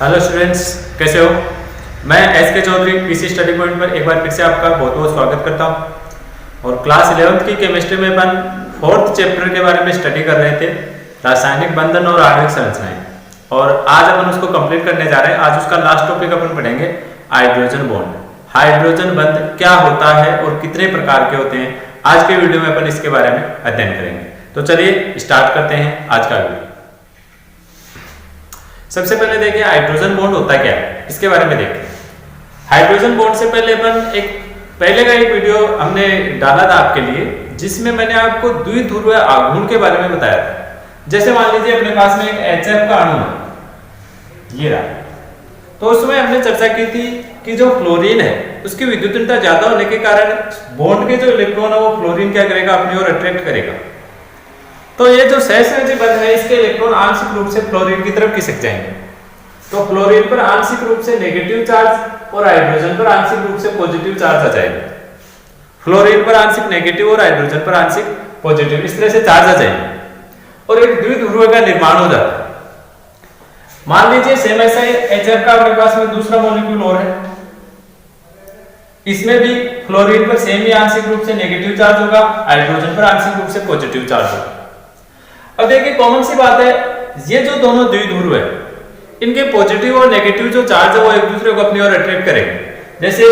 Hello students, कैसे हो। मैं एस के चौधरी पीसी स्टडी पॉइंट पर एक बार फिर से आपका बहुत बहुत स्वागत करता हूं। और क्लास 11th की केमिस्ट्री में अपन 4th चैप्टर के बारे में स्टडी कर रहे थे, रासायनिक बंधन और आणविक संरचनाएं। और आज अपन उसको कंप्लीट करने जा रहे हैं। आज उसका लास्ट टॉपिक अपन पढ़ेंगे हाइड्रोजन बॉन्ड। हाइड्रोजन बंध क्या होता है और कितने प्रकार के होते हैं, आज के वीडियो में अपन इसके बारे में अध्ययन करेंगे। तो चलिए स्टार्ट करते हैं आज का वीडियो। सबसे पहले देखिए हाइड्रोजन बॉन्ड होता क्या है, इसके बारे में देखते हैं। हाइड्रोजन बॉन्ड से पहले अपन पहले का एक वीडियो हमने डाला था आपके लिए, जिसमें मैंने आपको द्विध्रुवीय आघूर्ण के बारे में बताया था। जैसे मान लीजिए अपने पास में एक HF का अणु है, ये रहा। तो उसमें हमने चर्चा की थी कि जो फ्लोरीन है उसकी विद्युतीयता ज्यादा होने के कारण बॉन्ड के जो इलेक्ट्रॉन है वो फ्लोरीन क्या करेगा, अपनी ओर अट्रैक्ट करेगा। तो ये जो सहसंयोजी बंध है, इसके इलेक्ट्रॉन आंशिक रूप से फ्लोरीन की तरफ खिसक जाएंगे। तो फ्लोरीन पर आंशिक रूप से नेगेटिव चार्ज और हाइड्रोजन पर आंशिक रूप से पॉजिटिव चार्ज आ जाएगा। फ्लोरीन पर आंशिक नेगेटिव और हाइड्रोजन पर आंशिक पॉजिटिव, इस तरह से चार्ज आ जाएंगे और एक द्विध्रुव का निर्माण हो जाता है। मान लीजिए सेम ऐसा HF का अपने पास में दूसरा मॉलिक्यूल और है, इसमें भी फ्लोरीन पर सेम ही आंशिक रूप से नेगेटिव चार्ज होगा, हाइड्रोजन पर आंशिक रूप से पॉजिटिव चार्ज होगा। अब देखिए कॉमन सी बात है, ये जो दोनों द्विध्रुव है इनके पॉजिटिव और नेगेटिव जो चार्ज है वो एक दूसरे को अपनी ओर अट्रैक्ट करेंगे। जैसे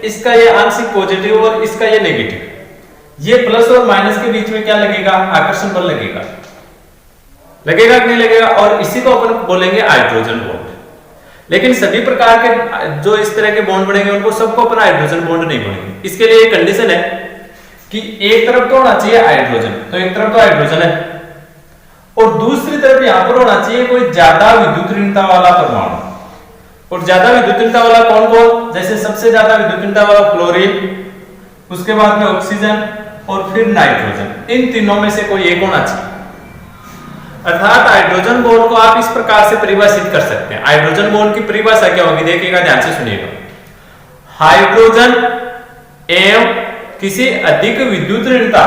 इसका ये आंशिक पॉजिटिव और इसका ये नेगेटिव, ये प्लस और माइनस के बीच में क्या लगेगा, आकर्षण बल लगेगा। लगेगा कि नहीं लगेगा, और इसी को अपन बोलेंगे हाइड्रोजन बॉन्ड। लेकिन सभी प्रकार के जो इस तरह के बॉन्ड बनेंगे उनको सबको अपन हाइड्रोजन बॉन्ड नहीं बोलेंगे। इसके लिए एक कंडीशन है कि एक तरफ तो होना चाहिए हाइड्रोजन, तो एक तरफ तो हाइड्रोजन है और दूसरी तरफ यहां पर होना चाहिए कोई ज्यादा विद्युत ऋणता वाला परमाणु। और ज्यादा विद्युत ऋणता वाला कौन कौन, जैसे सबसे ज्यादा विद्युत ऋणता वाला फ्लोरीन, उसके बाद में ऑक्सीजन और फिर नाइट्रोजन, इन तीनों में से कोई एक होना चाहिए। अर्थात हाइड्रोजन बॉन्ड को आप इस प्रकार से परिभाषित कर सकते हैं। हाइड्रोजन बॉन्ड की परिभाषा क्या होगी, देखिएगा, ध्यान से सुनिएगा। हाइड्रोजन एवं किसी अधिक विद्युत ऋणता,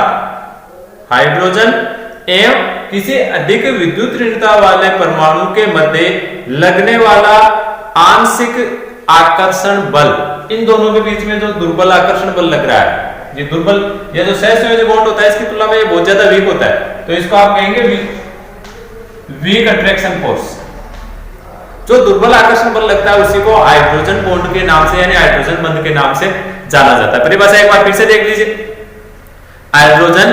हाइड्रोजन एवं किसी अधिक विद्युत ऋणता वाले परमाणु के मध्य लगने वाला आंशिक आकर्षण बल, इन दोनों के बीच में जो दुर्बल आकर्षण बल लग रहा है, ये दुर्बल, ये जो सहसंयोजी बॉन्ड होता है इसकी तुलना में ये बहुत ज्यादा वीक होता है, तो इसको आप कहेंगे वीक अट्रैक्शन फोर्स। जो दुर्बल आकर्षण बल लगता है उसी को हाइड्रोजन बॉन्ड के नाम से यानी हाइड्रोजन बंध के नाम से जाना जाता है। परिभाषा एक बार फिर से देख लीजिए। हाइड्रोजन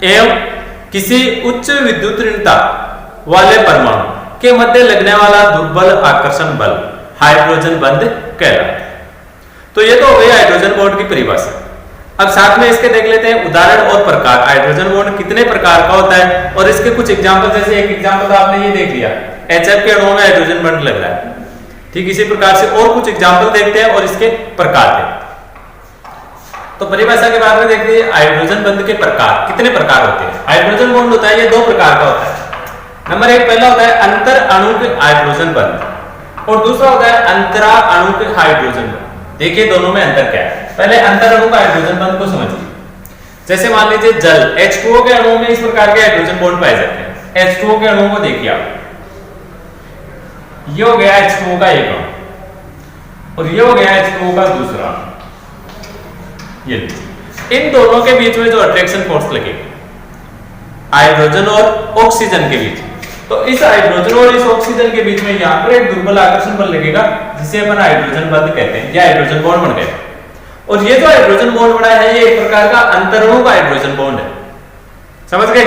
एवं किसी उच्च विद्युत ऋणता वाले परमाणु के मध्य लगने वाला दुर्बल आकर्षण बल हाइड्रोजन बंध कहलाता है। तो ये तो हो गई हाइड्रोजन बॉन्ड की परिभाषा। अब साथ में इसके देख लेते हैं उदाहरण और प्रकार। हाइड्रोजन बॉन्ड कितने प्रकार का होता है और इसके कुछ एग्जांपल, जैसे एक एग्जांपल तो आपने ये देख लिया, HF के अणुओं में हाइड्रोजन बॉन्ड लग रहा है। ठीक इसी प्रकार से और कुछ एग्जांपल देखते हैं और इसके प्रकार देखते हैं। तो परिभाषा के बाद में देखते हैं हाइड्रोजन बंध के प्रकार, कितने प्रकार होते हैं। हाइड्रोजन बॉन्ड होता है, ये दो प्रकार का होता है। नंबर एक पहला होता है अंतर अणुक हाइड्रोजन बंध और दूसरा होता है अंतरा अणुक हाइड्रोजन बंध। देखिए दोनों में अंतर क्या है। पहले अंतर अणु का हाइड्रोजन बंध को समझिए। जैसे मान लीजिए जल, H2O के अणुओं में इस प्रकार के हाइड्रोजन बॉन्ड पाए जाते हैं। H2O के अणुओं को देखिए आप, ये हो गया H2O का एक अणु और ये हो गया H2O का दूसरा अणु। ये इन दोनों के बीच में जो अट्रैक्शन फोर्स लगेगी हाइड्रोजन और ऑक्सीजन के बीच, तो इस हाइड्रोजन और इस ऑक्सीजन के बीच में यहां पर एक दुर्बल आकर्षण बल लगेगा, जिसे अपन हाइड्रोजन बंध कहते हैं या हाइड्रोजन बॉन्ड बन गया। और ये जो हाइड्रोजन बॉन्ड बना है ये एक प्रकार का अंतरणु का हाइड्रोजन बॉन्ड है। समझ गए।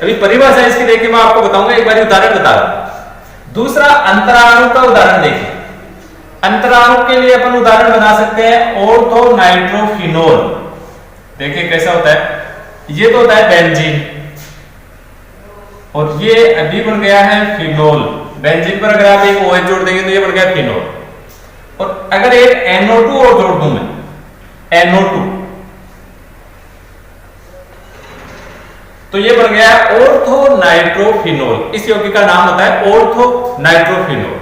अभी परिभाषा इसकी देखिए, मैं आपको बताऊंगा, एक बार उदाहरण बता रहा हूं। दूसरा अंतराणु का उदाहरण देखिए। अंतराणु के लिए अपन उदाहरण बना सकते हैं ऑर्थो नाइट्रोफिनोल। देखिए कैसा होता है, ये तो होता है बेंजीन और ये अभी बन गया है फिनोल। बेंजीन पर अगर आप एक OH जोड़ देंगे तो ये बन गया फिनोल। और अगर एक NO2 और जोड़ दूं मैं, NO2, तो ये बन गया ऑर्थो नाइट्रोफिनोल। इस यौगिक का नाम होता है ऑर्थो नाइट्रोफिनोल।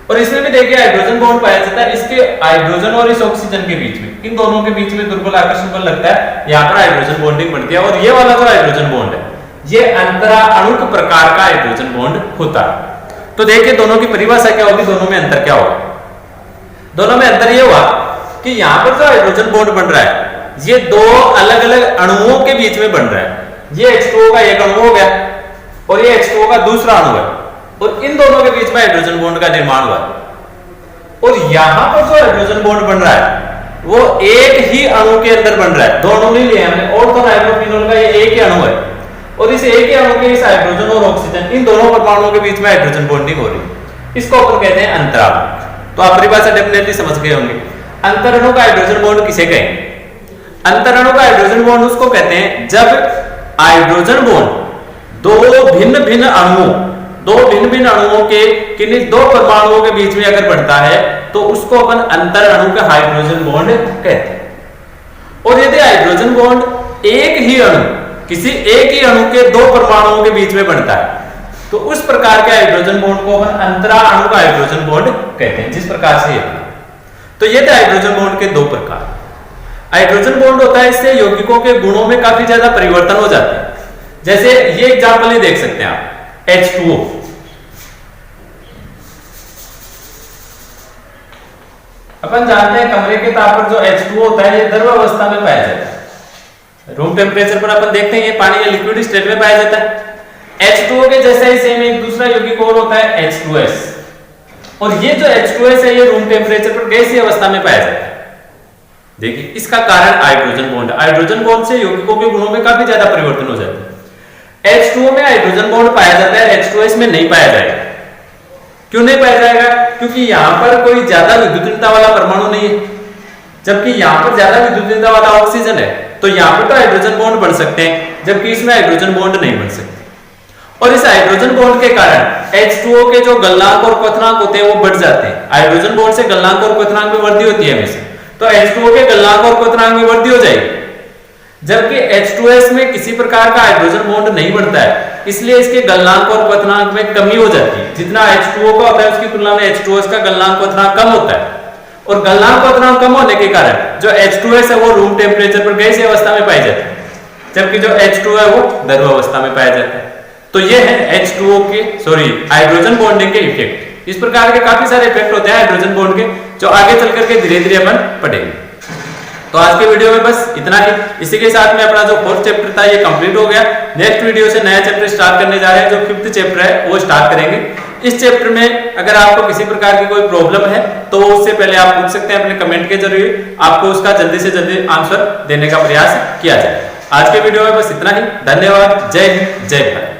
और इसमें भी देखिए हाइड्रोजन बॉन्ड पाया जाता है। इसके हाइड्रोजन और इस ऑक्सीजन के बीच में, इन दोनों के बीच में दुर्बल आकर्षण बल लगता है, यहां पर हाइड्रोजन बॉन्डिंग बनती है। और ये वाला जो हाइड्रोजन बॉन्ड है ये अंतरा अणुक प्रकार का हाइड्रोजन बॉन्ड होता है। तो देखिए दोनों की परिभाषा क्या होगी, दोनों में अंतर क्या होगा। दोनों में अंतर ये हुआ कि यहां पर जो हाइड्रोजन बॉन्ड बन रहा है ये दो अलग अलग अणुओं के बीच में बन रहा है। ये H2O का एक अणु हो गया और ये H2O का दूसरा अणु है और इन दोनों के बीच में हाइड्रोजन बॉन्ड का निर्माण हुआ है। और यहां पर जो हाइड्रोजन बॉन्ड बन रहा है वो एक ही अणु के अंदर बन रहा है, दो अणु नहीं लिए हमने, ऑर्थोनाइट्रोफिनोल का ये एक ही अणु है और इस एक ही अणु के इस हाइड्रोजन और ऑक्सीजन इन दोनों परमाणुओं के बीच में हाइड्रोजन बॉन्डिंग हो रही है। इसको अपन कहते हैं अंतराणु। तो आप परिभाषा डेफिनेटली समझ गए होंगे। अंतरणु का हाइड्रोजन बॉन्ड किसे कहेंगे? अंतरणु का हाइड्रोजन बॉन्ड उसको कहते हैं जब हाइड्रोजन बॉन्ड दो भिन्न भिन्न अणुओं के किन्हीं दो परमाणुओं के बीच में अगर बनता है तो उसको अपन अंतरणु का हाइड्रोजन बॉन्ड कहते हैं। और यदि हाइड्रोजन बॉन्ड एक ही अणु किसी एक ही अणु के दो परमाणुओं के बीच में बनता है तो उस प्रकार के हाइड्रोजन बॉन्ड को अपन अंतराणु का हाइड्रोजन बॉन्ड कहते हैं। जिस प्रकार से तो ये थे हाइड्रोजन बॉन्ड के दो प्रकार। हाइड्रोजन बॉन्ड होता है इससे यौगिकों के गुणों में काफी ज्यादा परिवर्तन हो जाते हैं। जैसे ये एग्जांपल ही देख सकते हैं आप, H2O। अपन जानते हैं कमरे के ताप पर जो H2O होता है ये द्रव अवस्था में पाया जाता है। रूम टेम्परेचर पर अपन देखते हैं ये पानी या लिक्विड स्टेट में पाया जाता है। H2O के जैसा ही सेम एक दूसरा यौगिक और होता है H2S और ये जो H2S है ये रूम टेम्परेचर पर गैसीय अवस्था में पाया जाता है। देखिए इसका कारण हाइड्रोजन बॉन्ड। हाइड्रोजन बॉन्ड से यौगिकों के गुणों में काफी ज्यादा परिवर्तन हो जाता है। H2O में हाइड्रोजन बॉन्ड पाया जाता है, H2S में नहीं पाया जाएगा। क्यों नहीं पाया जाएगा? क्योंकि यहां पर कोई ज्यादा विद्युतीयता वाला परमाणु नहीं है, जबकि यहां पर ज्यादा विद्युतीयता वाला ऑक्सीजन है। तो यहां पर तो हाइड्रोजन बॉन्ड बन सकते हैं जबकि इसमें हाइड्रोजन बॉन्ड नहीं बन सकते। और इस हाइड्रोजन बॉन्ड के कारण H2O के जो गलनांक और क्वथनांक होते हैं वो बढ़ जाते हैं। हाइड्रोजन बॉन्ड से गलनांक और क्वथनांक में वृद्धि होती है हमेशा, तो H2O के गलनांक और क्वथनांक में वृद्धि हो जाएगी। जबकि H2S में किसी प्रकार का हाइड्रोजन बॉन्ड नहीं बनता है, इसलिए इसके गलनांक और क्वथनांक में कमी हो जाती है। जितना H2O का होता है उसकी तुलना में H2S का गलनांक क्वथनांक कम होता है और गलनांक क्वथनांक कम होने के कारण जो H2S है वो रूम टेम्परेचर पर गैसीय अवस्था में पाई जाती है, जबकि जो H2O है वो द्रव अवस्था में पाया जाता है। तो ये है H2O के हाइड्रोजन बॉन्डिंग के इफेक्ट। इस प्रकार के काफी सारे इफेक्ट होते हैं हाइड्रोजन बॉन्ड के, जो आगे चल करके धीरे धीरे अपन पढ़ेंगे। तो आज के वीडियो में बस इतना ही। इसी के साथ में अपना जो 4th चैप्टर था ये कंप्लीट हो गया। नेक्स्ट वीडियो से नया चैप्टर स्टार्ट करने जा रहे हैं, जो 5th चैप्टर है वो स्टार्ट करेंगे। इस चैप्टर में अगर आपको किसी प्रकार की कोई प्रॉब्लम है तो उससे पहले आप पूछ सकते हैं अपने कमेंट के जरिए, आपको उसका जल्दी से जल्दी आंसर देने का प्रयास किया जाए। आज के वीडियो में बस इतना ही। धन्यवाद। जय हिंद, जय भारत।